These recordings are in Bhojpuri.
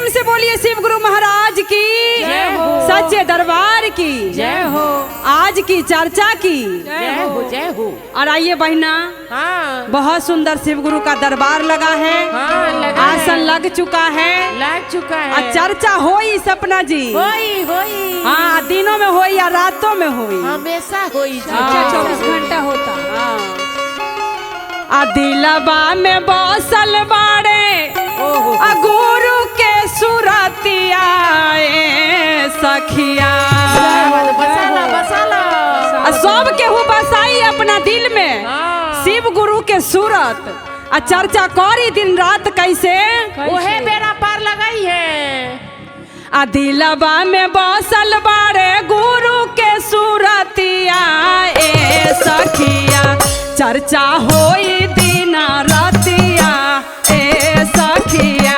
प्रेम से बोलिए शिव गुरु महाराज की जय हो। सच्चे दरबार की जय हो। आज की चर्चा की जय हो जय हो। और आइए बहना, हाँ बहुत सुंदर शिव गुरु का दरबार लगा है। हाँ लगा आसन है। लग चुका है। लग चुका है। और चर्चा होई सपना जी। होई होई। हाँ, दिनों में होई या रातों में होई। हमेशा होई। हाँ। 24 घंटा होता। आ दिलबा में बसल बाड़े ओहो। आ गुरु के सुरतिया ए सखिया। बसाला बसाला। आ सब केहू बसाई अपना दिल में हाँ। शिव गुरु के सूरत। आ चर्चा करी दिन रात कैसे ओहे बेरा पार लगाई है। आ दिलबा में बसल बाड़े गुरु के सूरतिया ए सखिया। चर्चा होई दिन रातिया ए सखिया।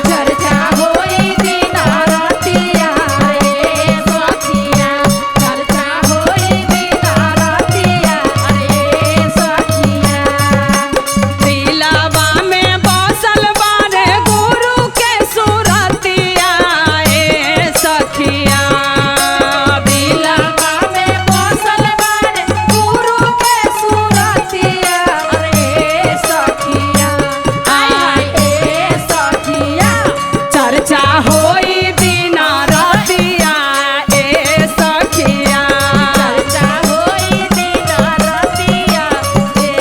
चर्चा होई दिन रातिया रे सखिया। चर्चा होई दिन रातिया रे सखिया। दिलबा में बसल बाड़े गुरु के सूरतिया ए सखिया। दिलबा में बसल बाड़े गुरु के सूरतिया रे सखिया। हाय ए सखिया। चर्चा होई दिन रातिया ए सखिया। चर्चा होई दिन रातिया रे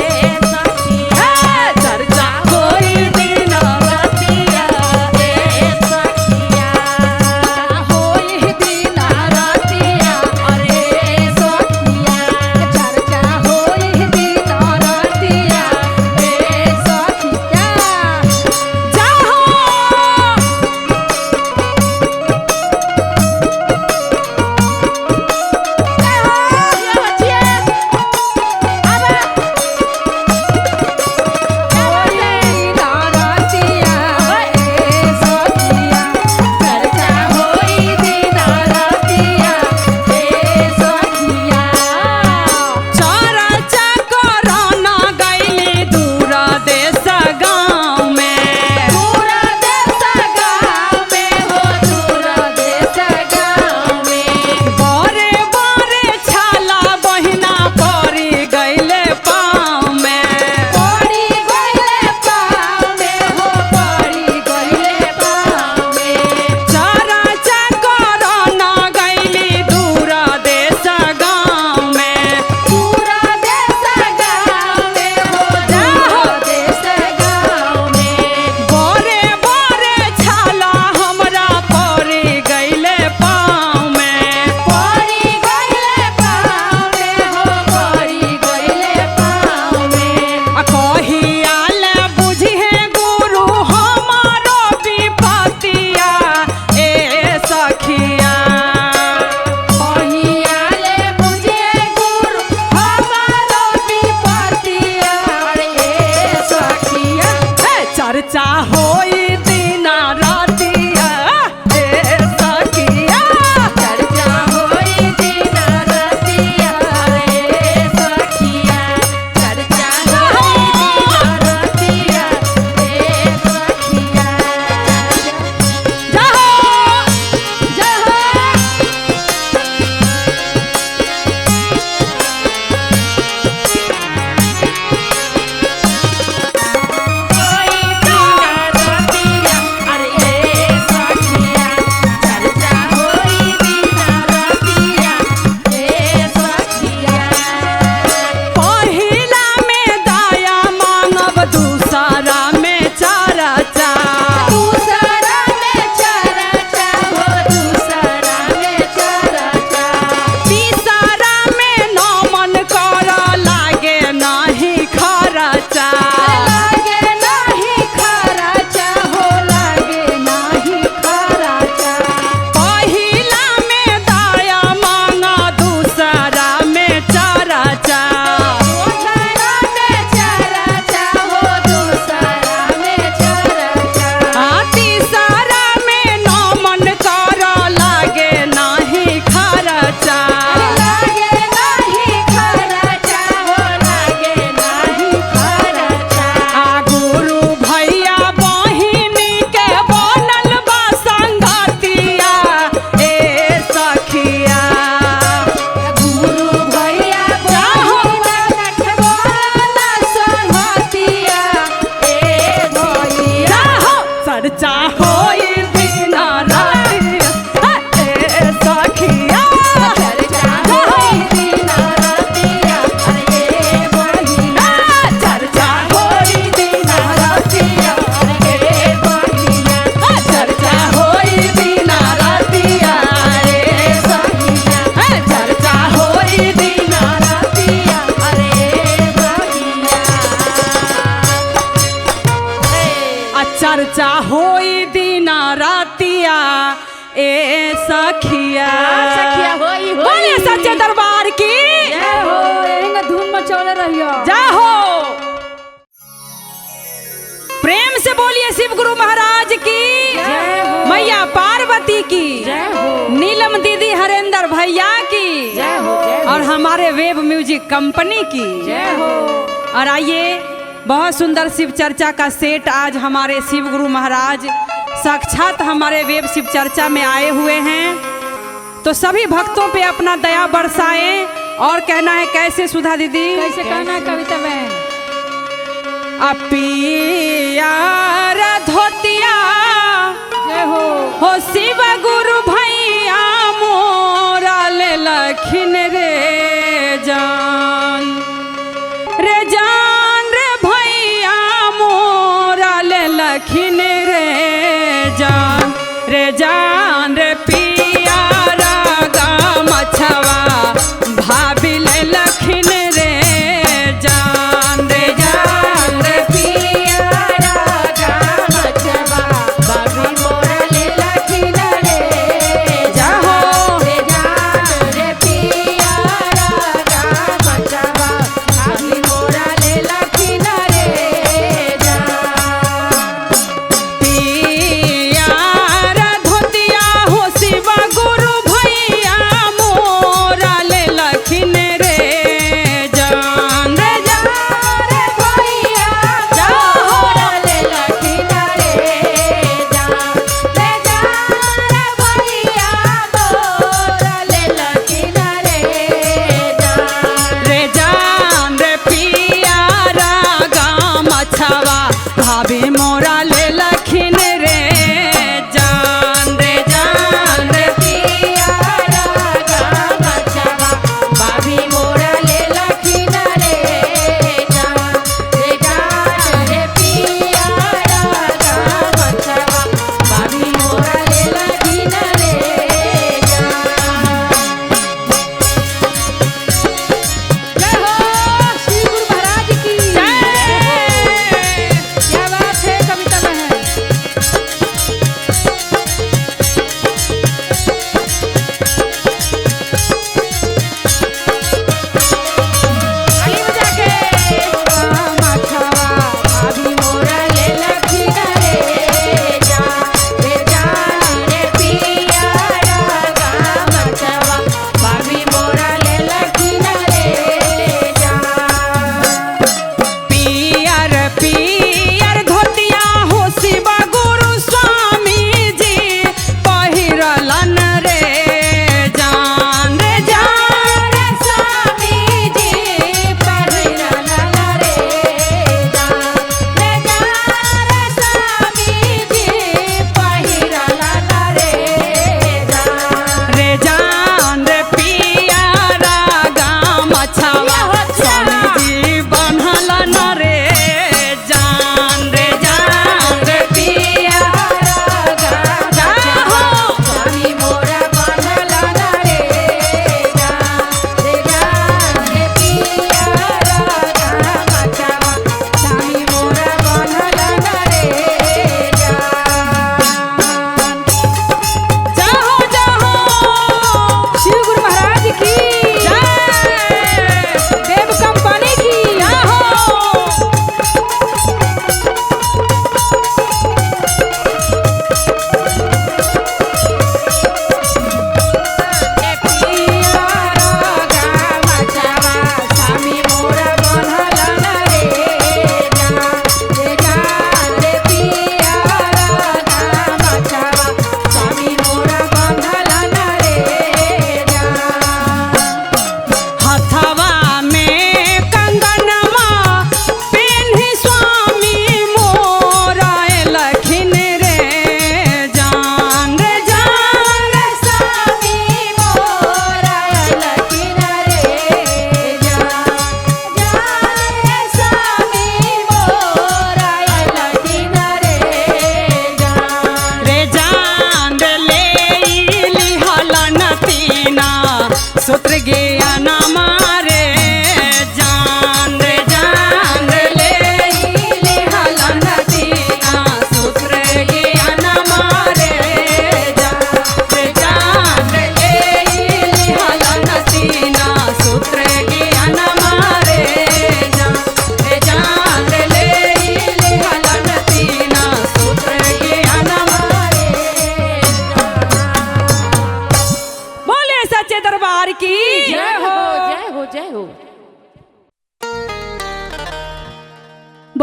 सखिया। चर्चा होई दिन रातिया रे सखिया। होई दिन रातिया रे सखिया। चर्चा होई दिन रातिया रे सखिया। जाहो चर्चा करना गइली दूर देश गाँव में। बड़े बड़े छाला बहिना पड़ी गइले पाँव में। चर्चा करना गइली दूर देश गाँव में। बड़े बड़े छाला हमरा पड़ी गइले पाँव में। आ कहियाल बुझिहे गुरु हमारो विपतिया ए सखिया। चर्चा होई दिन रातिया ए सखिया। चर्चा होई दिन रातिया रे सखिया। चर्चा होई दिन रातिया रे सखिया। जाहो होई दिन रातिया होई दिन रातिया ए सखिया। सखिया होई होई। बोलिए सच्चे दरबार की जय हो। एंगा धूम मचौले रहियो। जय हो। प्रेम से बोलिए शिव गुरु महाराज की जय हो। मैया पार्वती की जय हो। नीलम दीदी हरेंद्र भैया की जय हो। और हमारे वेब म्यूजिक कंपनी की जय हो। और आइए बहुत सुंदर शिव चर्चा का सेट आज हमारे शिव गुरु महाराज साक्षात हमारे वेब शिव चर्चा में आए हुए हैं, तो सभी भक्तों पे अपना दया बरसाएं। और कहना है कैसे सुधा दीदी? कैसे कहना कविता में? अपिया धोतिया जय हो। शिव गुरु भैया मोरा ले लखिन रे जान रे जान रे भैया मोरा ले लखिन रे जान रे जान रे पिया रागा मछवा भाभी ले लखिन रे जान रे जान रे पिया रागा मछवा भाभी मोरा ले लखिन रे जाहो रे जान रे पिया रागा मछवा भाभी मोरा ले लखिन रे जान। पिया धोतिया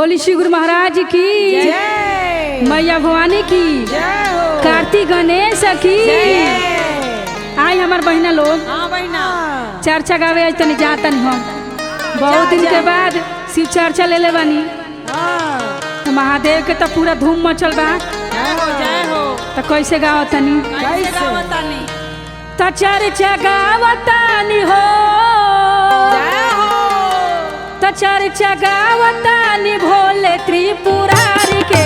बोली श्री गुरु महाराज की जय मैया भवानी की जय हो कार्तिक गणेश की आई हमार बहना लोग हाँ बहना चर्चा गावे आज तनी जातन हम बहुत दिन के बाद शिव चर्चा ले ले बानी तो महादेव के तो पूरा धूम मचल बा जय हो तो कैसे गाओ तनी कैसे गावतानी तो चर्चा गावतानी हो जय हो तो चर्चा गावतानी भोले त्रिपुरारी के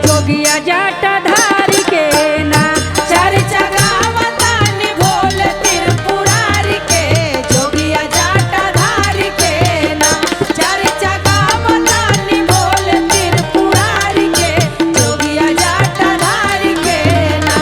जोगिया जाटा धारी के ना चर्चा गावतानी भोले त्रिपुरारी के जोगिया जाटा धारी के ना चर्चा गावतानी भोले त्रिपुरारी के जोगिया जाटा धारी के ना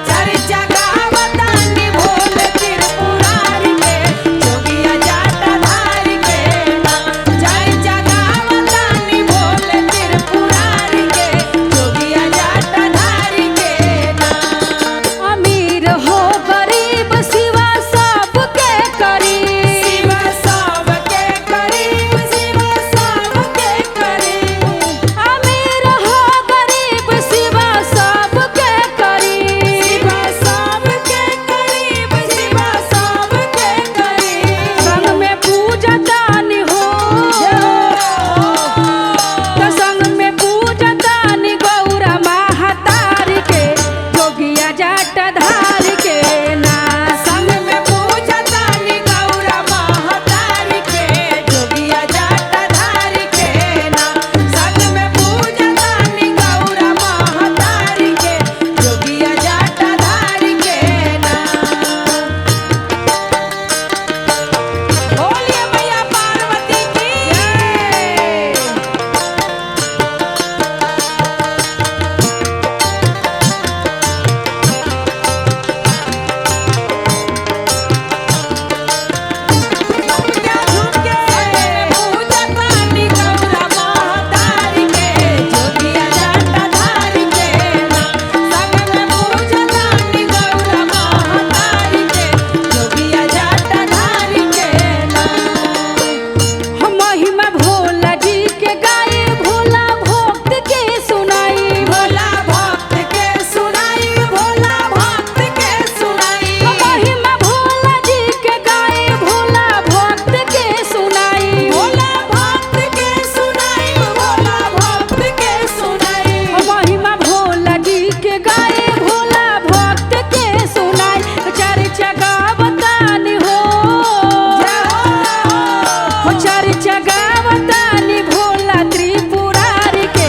चर्चा गावतानी भोले त्रिपुरारी के जोगिया जाटा धारी के ना चर्चा गावतानी भोले त्रिपुरारी के जोगिया जाटा धारी के ना अमीर हो गरीब सिवा सबके करीब शिवा सबके करीब शिवा सबके करीब अमीर हो गरीब सिवा सबके करीब शिवा सबके करीब शिवा सबके करीब संग में पूजतानी हो तो संग में पूजतानी गौरा महातारी के जोगिया जाट धारी के ना संग में पूजतानी गौरा महातारी के जोगिया जाटा धारी के ना संग में पूजतानी गौरा महातारी के जोगिया जाटा धारी के ना बोलिए मैया पार्वती की क्या झुमके पूजतानी गौरा महातारी के जोगिया जाटा धारी के ना संग में पूजतानी गौरा महातारी के जोगिया जाटा धारी के ना हम महिमा भोला जी के गाए भोला भक्त के सुनाई भोला भक्त के सुनाई भोला भक्त के सुनाई महिमा भोला जी के गाए भोला भक्त के सुनाई भोला भक्त के सुनाई भोला भक्त के सुनाई महिमा भोला जी के गाए भोला भक्त के सुनाई चर्चा गावतानी हो चर्चा गावतानी भोला त्रिपुरारी के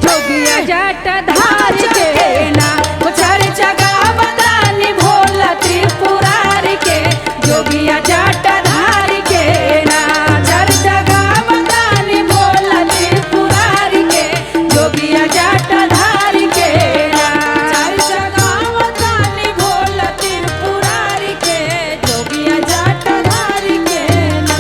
जोगिया जाट धारी के ना चर्चा गावतानी भोला त्रिपुरारी के जोगिया जाट धारी के ना चर्चा गावतानी भोला त्रिपुरारी के जोगिया जाट धारी के ना चर्चा गावतानी भोला त्रिपुरारी के जोगिया जाटा धारी के ना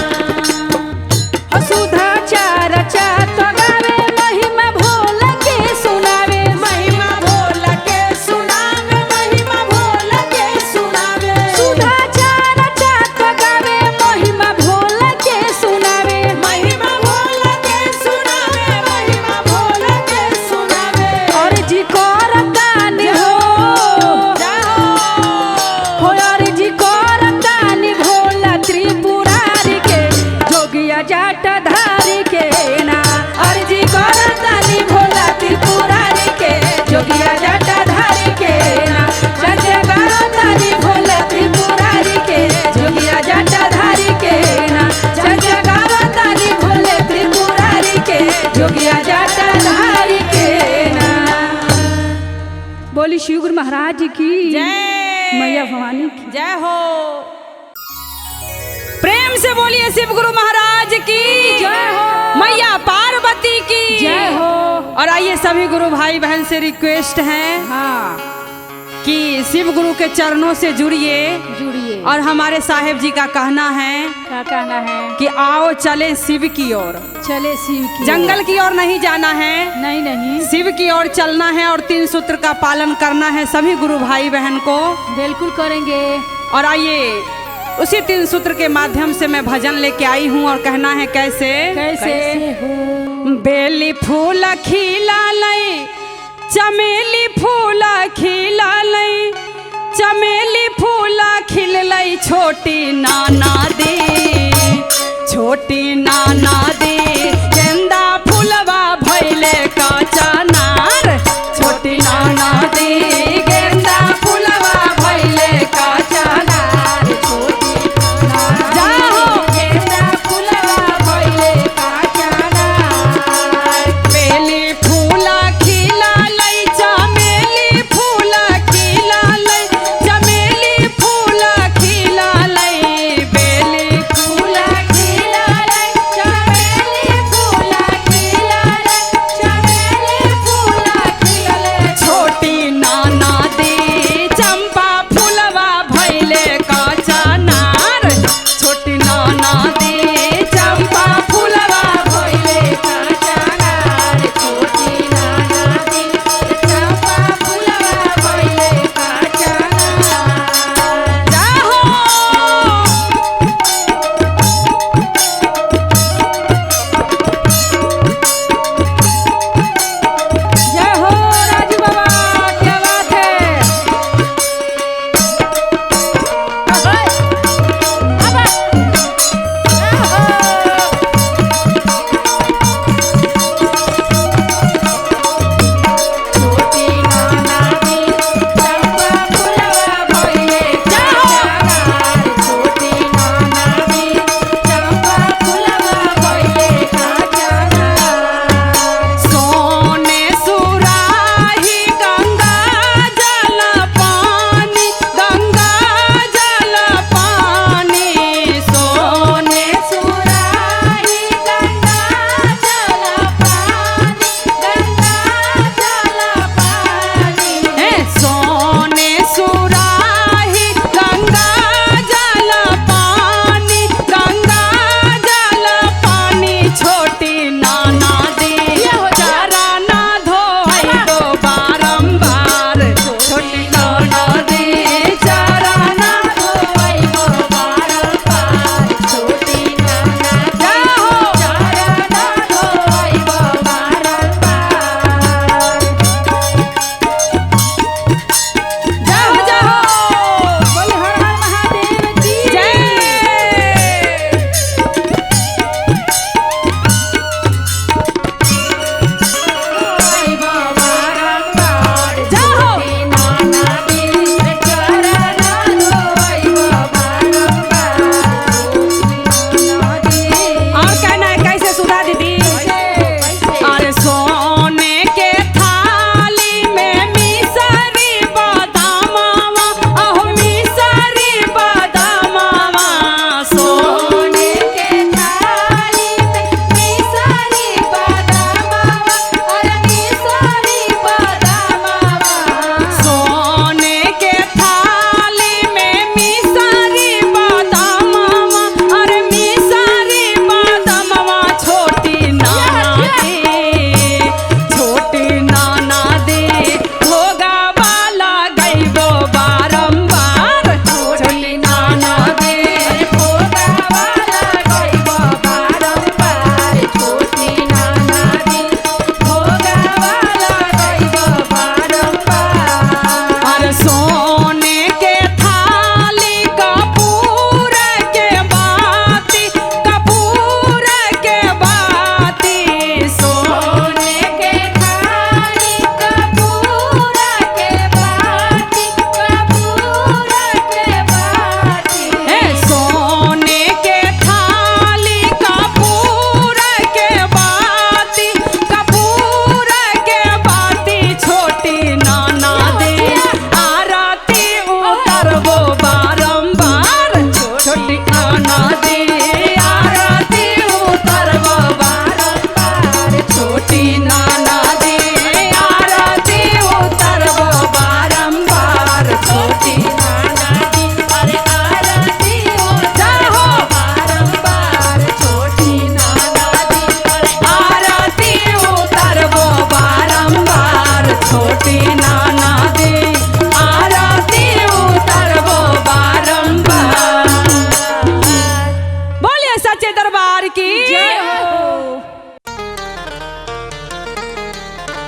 सुधा चर्चा तो गावे महिमा भोला के सुनावे महिमा भोला के सुनावे महिमा भोला के सुनावे सुधा चर्चा तो गावे महिमा भोला के सुनावे महिमा भोला के सुनावे महिमा भोला के सुनावे और जी करतानी हो और जी करतानी भोला त्रिपुरारी के जोगिया जाट धारी के ना अर्जी करतानी भोला त्रिपुरारी के जोगिया जाट धारी के ना चर्चा करतानी भोला त्रिपुरारी के जोगिया जाट धारी के ना चर्चा करतानी भोले त्रिपुरारी के जोगिया जाट धारी के ना बोली शिव गुरु महाराज जी की जय मैया भवानी की जय हो प्रेम से बोलिए शिव गुरु महाराज की जय हो। मैया पार्वती की जय हो। और आइए सभी गुरु भाई बहन से रिक्वेस्ट है हाँ कि शिव गुरु के चरणों से जुड़िए जुड़िए। और हमारे साहेब जी का कहना है क्या कहना है? कि आओ चले शिव की ओर, चले शिव की जंगल की ओर नहीं जाना है, नहीं नहीं, शिव की ओर चलना है और 3 सूत्र का पालन करना है सभी गुरु भाई बहन को। बिल्कुल करेंगे। और आइए उसी 3 सूत्र के माध्यम से मैं भजन लेके आई हूँ और कहना है कैसे कैसे हो? बेली फूल खिला लई, चमेली फूल खिला लई, चमेली फूल खिल लई, छोटी नाना दे, छोटी नाना दे, गेंदा फूलवा भैले का चनार, छोटी नाना दे, गेंदा फूलवा भैले का चनार, छोटी जाहो गेंदा फूलवा भइले का चनार। बेली फूल खिला लई, चमेली फूल खिला लई, चमेली फूल खिला लई, बेली फूल खिला लई,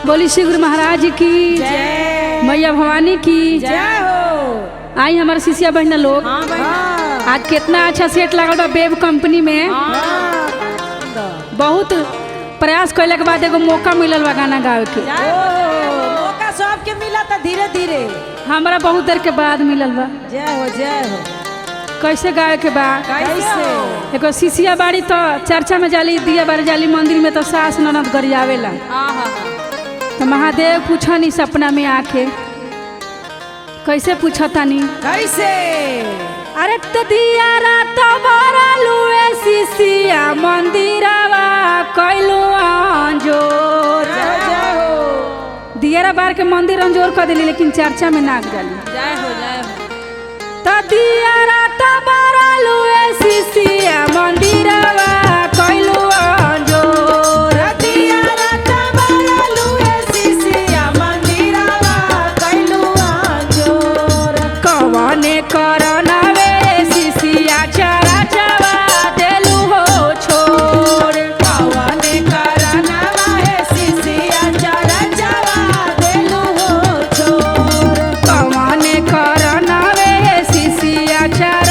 बोली श्री गुरु महाराज की जय मैया भवानी की जय हो। आई हमारे शिष्या बहन लोग हाँ भाई आज कितना अच्छा सेट लागल बा वेब कंपनी में। बहुत प्रयास कैले के बाद एगो मौका मिलल बा गाना गावे के। मौका सबके मिला था धीरे धीरे। हमारा बहुत देर के बाद मिलल बा। जय हो जय हो। कैसे गावे के बा? कैसे? एगो शिष्या बाड़ी तो चर्चा में जाली दिया बार जाली मंदिर में तो सास ननद गरियावेला। तो महादेव पूछनी सपना में आके कैसे पूछतानी कैसे? अरे तो दिया रात बरलुए शिष्या मंदिरवा कैलू अंजोर। जय हो दियारा बार के मंदिर अंजोर कर दिली लेकिन चर्चा में नाग जाली। जय हो जय हो। तो दिया रात बरलुए शिष्या मंदिरवा कैलू अंजोर। दिया रात बरलुए शिष्या मंदिरवा कैलू अंजोर। कवने करनवे शिष्या चरचवा देलू हो छोड़। कवने करनवा है शिष्या चरचवा देलू हो छोड़। कवने करनवे शिष्या चरचवा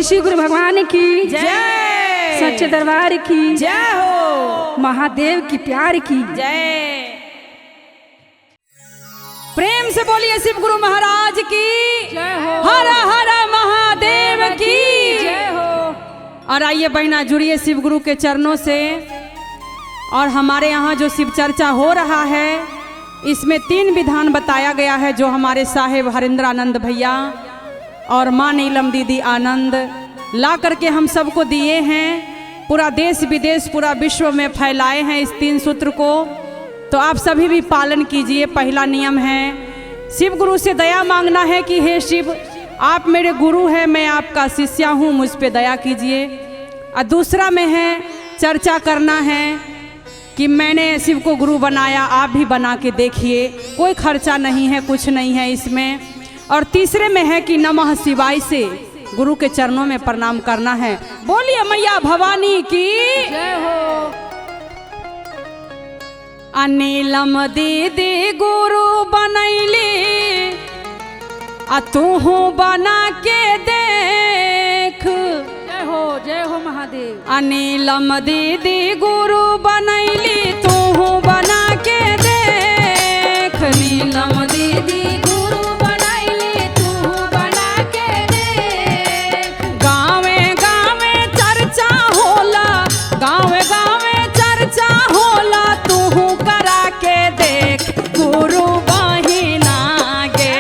शिव गुरु भगवान की जय। सच्चे दरबार की जय हो। महादेव की प्यार की जय। प्रेम से बोलिए शिव गुरु महाराज की जय हो। हर हर महादेव की जय हो। और आइए बहना जुड़िए शिव गुरु के चरणों से। और हमारे यहाँ जो शिव चर्चा हो रहा है इसमें 3 विधान बताया गया है जो हमारे साहेब हरिंद्र आनंद भैया और माँ नीलम दीदी आनंद ला करके हम सबको दिए हैं। पूरा देश विदेश पूरा विश्व में फैलाए हैं इस 3 सूत्र को। तो आप सभी भी पालन कीजिए। पहला नियम है शिव गुरु से दया मांगना है कि हे शिव आप मेरे गुरु हैं, मैं आपका शिष्या हूँ, मुझ पे दया कीजिए। और दूसरा में है चर्चा करना है कि मैंने शिव को गुरु बनाया, आप भी बना के देखिए, कोई खर्चा नहीं है, कुछ नहीं है इसमें। और तीसरे में है कि नमः शिवाय से गुरु के चरणों में प्रणाम करना है। बोलिए मैया भवानी की जय हो। अनिलम दीदी गुरु बनैली आ तूहू बना के देख। जय हो महादेव। अनिलम दीदी गुरु बनैली तूहू बना के देख। नीलम दीदी गुरु बनाइली तू बना के देख। गावे गावे चर्चा होला, गावे गावे चर्चा होला, तूहू करा के देख। गुरु बहिना गे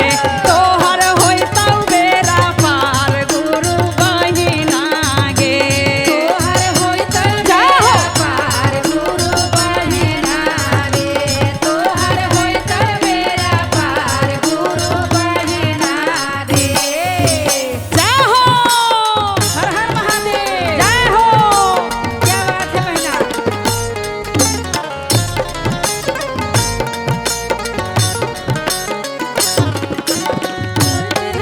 तोहर होई तौ बेरा पार, गुरु बहिना गे तोहर होई त बेरा पार, गुरु बहिना रे। तोहर होई त बेरा पार, गुरु बहिना रे। जय हो। हर हर महादेव। जय हो। क्या बात है बहना।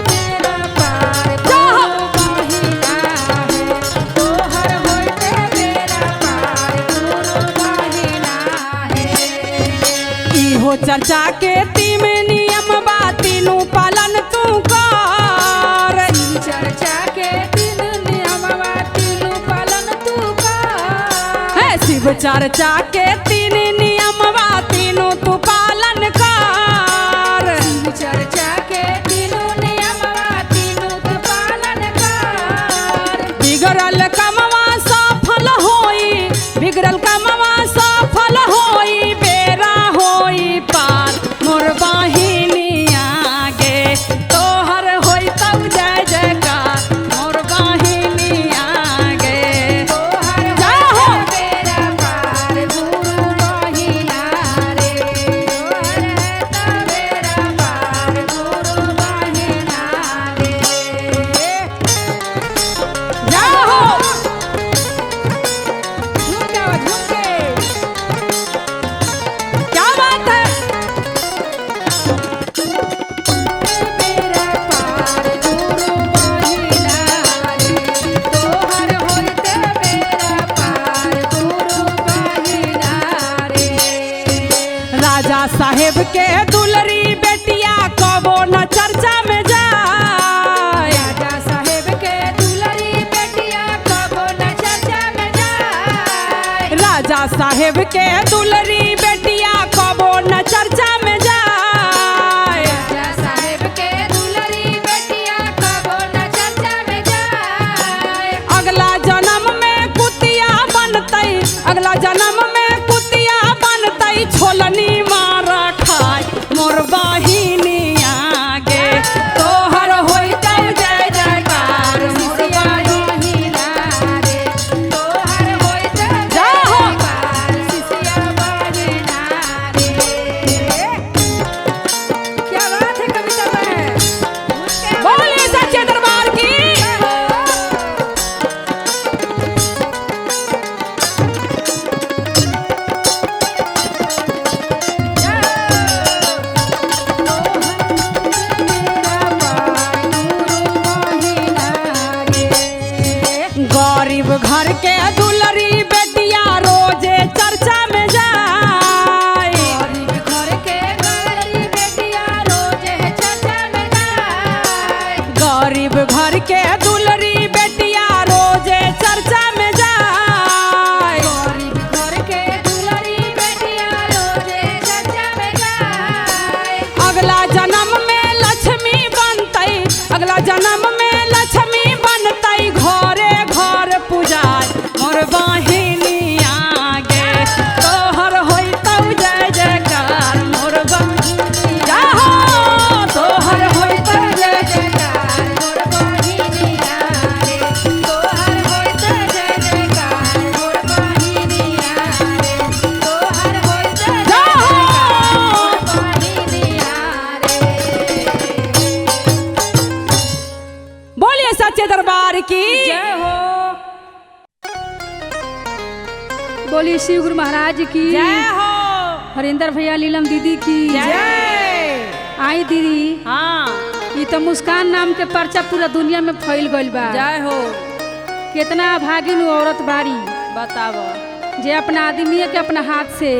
बेरा पार, गुरु बहिना है। तोहर होई त बेरा पार, गुरु बहिना है। इहो चर्चा के 3 नियम बा, तीनों पालन तू कर। चर्चा के 3 नियमवा, तीनों पालन तू कर। है शिव चर्चा के 3 नियमवा, तीनों तू पालन कर। चर्चा के 3 नियमवा, तीनों तू पालन कर। बिगड़ल कमवा सफल होई, बिगड़ल कमवा सफल होई, बेरा होई पार। मोर बहिनिया गे तोहर होई तब जय जयकार, मोर बहिनिया गे तोहर जय हो। बेरा पार, गुरु बहिना रे। तोहर त बेरा पार, गुरु बहिना रे। जय हो। झूम जाओ, झूम के। क्या बात है। बेरा पार, गुरु बहिना रे। तोहर होई त बेरा पार, गुरु बहिना रे। राजा साहेब के दुलरी बेटिया कबो न चर्चा में जाए। राजा साहेब के दुलरी बेटिया कबो न चर्चा में जाए। राजा साहेब के दुलरी बेटिया कबो न चर्चा में जाए। राजा साहेब के दुलरी बेटिया कबो न चर्चा में जाए। अगला जन्म में कुतिया बनतई, अगला जन्म में कुतिया बनतई, छोलनी मार खाए। मोर बहिनिया गे तोहर होई तब जय जयकार, मोर बहिनिया बहिना रे। तोहर होई त जय हो। बेरा पार, शिष्या अगला जन्म में लक्ष्मी बनतई घरे घर पूजाय मोर बहिनिया गे तोहर होइतौ जय जयकार मोर बहिनिया हो तोहर होइतौ जय जयकार मोर बहिनिया गे तोहर होइतौ जय जयकार मोर बहिनिया गे तोहर होइतौ जय जयकार मोर बहिनिया रे। बोलिए सच्चे दरबार की जय हो। बोलिए शिव गुरु महाराज की जय हो। हरिंदर भैया लीलम दीदी की जय। आई दीदी हाँ ये तो मुस्कान नाम के पर्चा पूरा दुनिया में फैल गइल बा। जय हो। कितना भागिन औरत बारी बताओ जे अपना आदमी के अपना हाथ से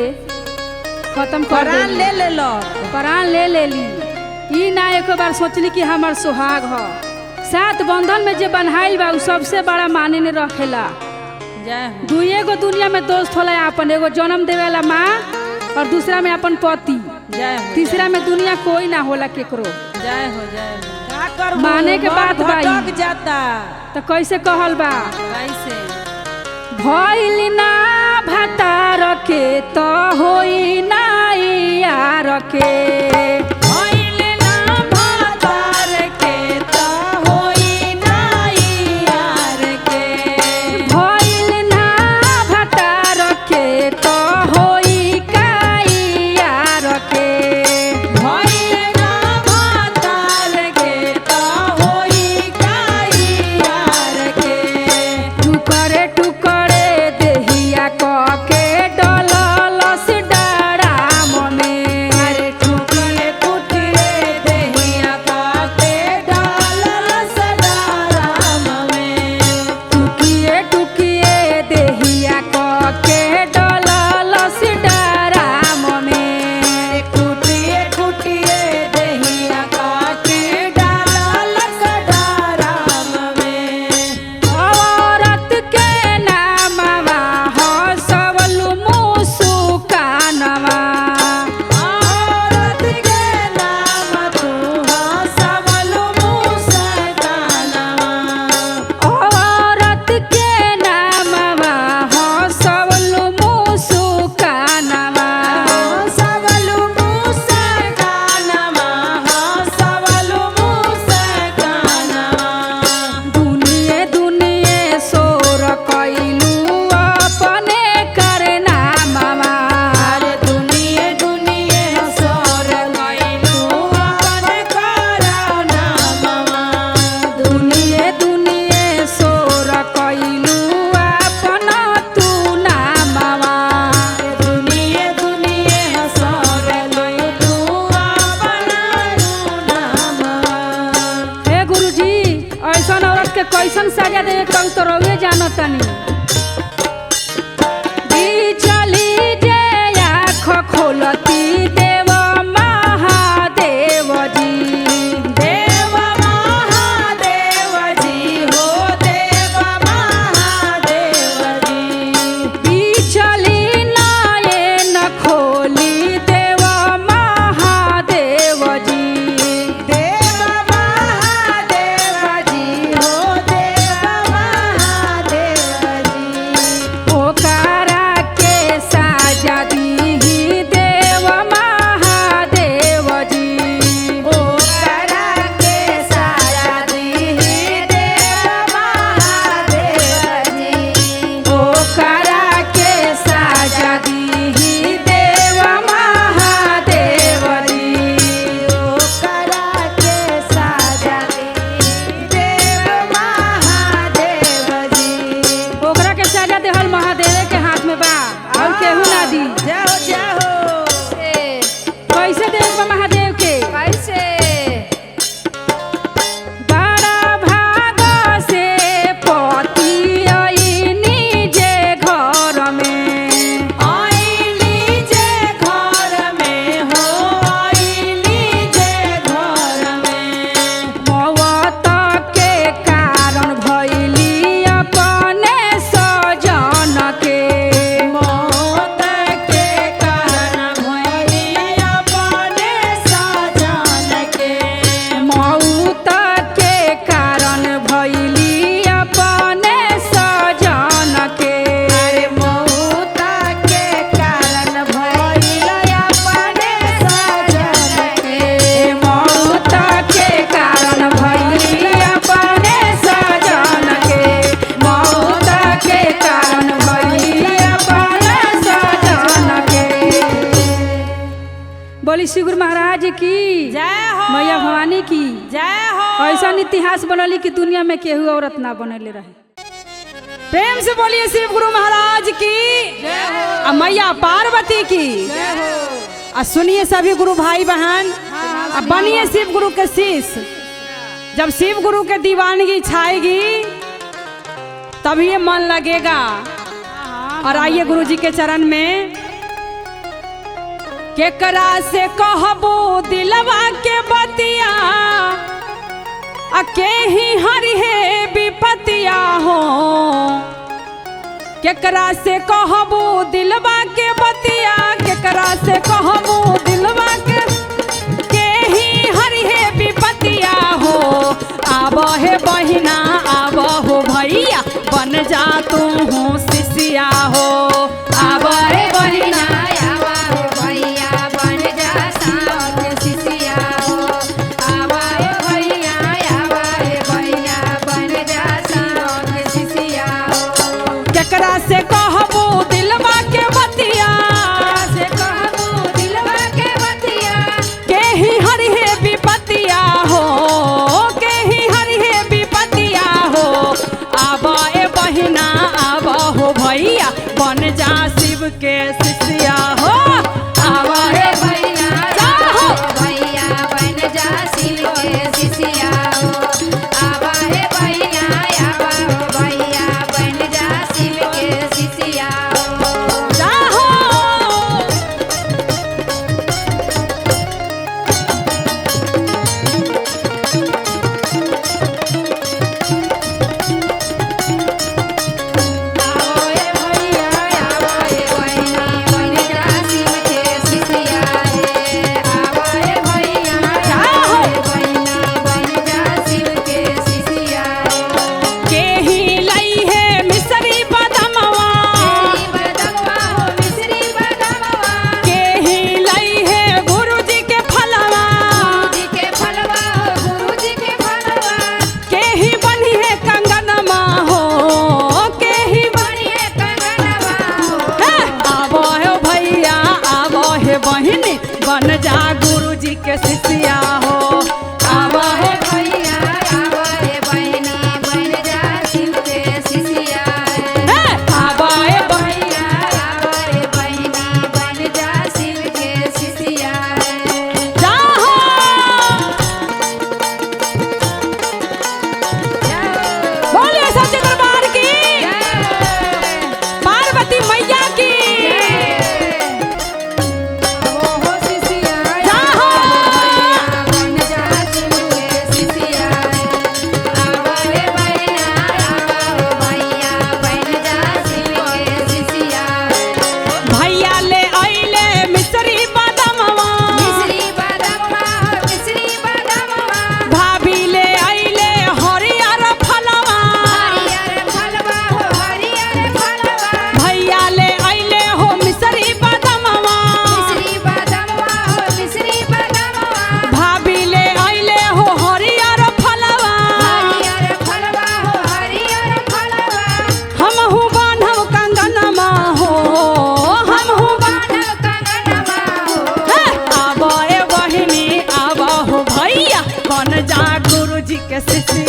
खत्म कर प्राण देली। ले ले लो प्राण ले ली। ई ना एक बार सोचली कि हमार सुहाग ह। सात बंधन में जे बन्हाइल बा उ सबसे बड़ा माने ने रखेला। जय हो। दुइये गो दुनिया में दोस्त होला अपन, एगो जन्म देवे वाला माँ और दूसरा में अपन पति, जय हो। तीसरा में दुनिया कोई ना होला केकरो। जय हो। जय हो। का कर माने के बात बाई। भटक जाता तो कैसे कहल बा कैसे भइल ना भतार के तो होई ना यार के भइल ना भातार के त होई ना यार के भइल ना भतार के तो होई का यार के भइल ना भातार के त होई का यार के टुकड़े टुकड़े देहिया क के डललस डराम में अरे टुकड़े टुकड़े देहिया का के डालल सदाराम में टुकिए टुकिए देहिया क के डललस डराम में टूटिए टूटिए देहिया का के डालल सदाराम में औरत के नामवा हो सबलु मुसुकानवा औरत के नाम तू सबल मुस्कानवा औरत के नामवा हो सबलु मुसुकानवा सबल मुस्कानवा सबल मुस्कानवा दुनिये दुनिये सोर कैलू अपने करना मामा अरे दुनिये दुनिये सोर कैलू अपन करना मामा दुनिये दुनिये सोर कैलू अपन तू ना मामा दुनिये दुनिये सोर कैलू तू अपन नामा हे गुरुजी ऐसन औरत के कैसन सजा देवे कऊ तो रउए जानतनी चली जे आँख खोलती देव महादेव जी देव महादेव जी हो देव महादेव जी चली नयन खोली देव महादेव जी देव महादेव जी हो देव महादेव जी भवानी की जय हो। ऐसा इतिहास बनली कि दुनिया में केहू औरत ना बनले रहे। प्रेम से बोलिए शिव गुरु महाराज की और मैया पार्वती की। और सुनिए सभी गुरु भाई बहन, अब बनिए शिव गुरु के शिष्य। जब शिव गुरु के दीवानगी छाएगी तभी ये मन लगेगा। और आइए गुरु जी के चरण में। केकरा से कहबो दिलवा के बतिया, अके ही हरि है विपतिया हो। केकरा से कहबो दिलवा के बतिया, केकरा से कहबो दिलवा के ही हरि है विपतिया हो। आब हे बहिना आब हो भैया, बन जा तू हूँ शिष्या हो। आब हे बहिना केकरा से कहबो दिलवा के बतिया, से कहबो दिलवा के बतिया, के ही हरि है विपतिया हो। के ही हरि है विपतिया हो। आब ए बहिना आब हो भैया, बन जा शिव के शिष्या हो। आब रे हे भैया जाहो। भैया बन जा शिव के शिष्या हो। आवा रे भैया आवा हो भैया बन जा शिव के शिष्या हो। जाहो। आवो रे भैया आवो रे बहिनी बन जा शिव के शिष्या रे। आवा रे भैया आवो रे बहिनी बन जा शिव के शिष्या रे। के ही लई है मिसरी बदमवा, मिश्री बदमवा हो मिश्री बदमवा, के ही लई है गुरु जी के फलवा। गुरुजी के फलवा हो गुरुजी के फलवा, के ही बनी है कंगनमा हो। के ही बढ़िए कंगनवा हो। आबो हे भैया आबो हे बहिनी, बन जा गुरु जी के शिष्या हो। आबो आवा हे रे भैया आवा रे बहिनी बन जा शिव के शिष्या रे। आबो हे भैया आवा रे बहिनी बन जा शिव के शिष्या रे। जाहो। बोलिए सच्चे दरबार की, पार्वती मैया की। वो हो शिष्या जाहो। बन जा शिव के शिष्या रे। आवा रे भैया आवा हो भैया बन जा शिव के शिष्या रे। भैया ले अइले मिसरी बदमवा, मिश्री बदमवा हो मिश्री बदमवा, भाभी ले अइले हरियर फलवा। हरियर फलवा हो हरियर फलवा, भैया ले अइले हो मिसरी बदमवा, मिश्री बदमवा हो मिश्री बदमवा, भाभी ले अइले हो हरियर फलवा। हरियर फलवा हो हरियर फलवा, हमहु बान्हब कंगनमा हो। हमहु बान्हब कंगनवा हो। आबो ए बहिनी आबो हो भैया, बन जा गुरु जी के शिष्या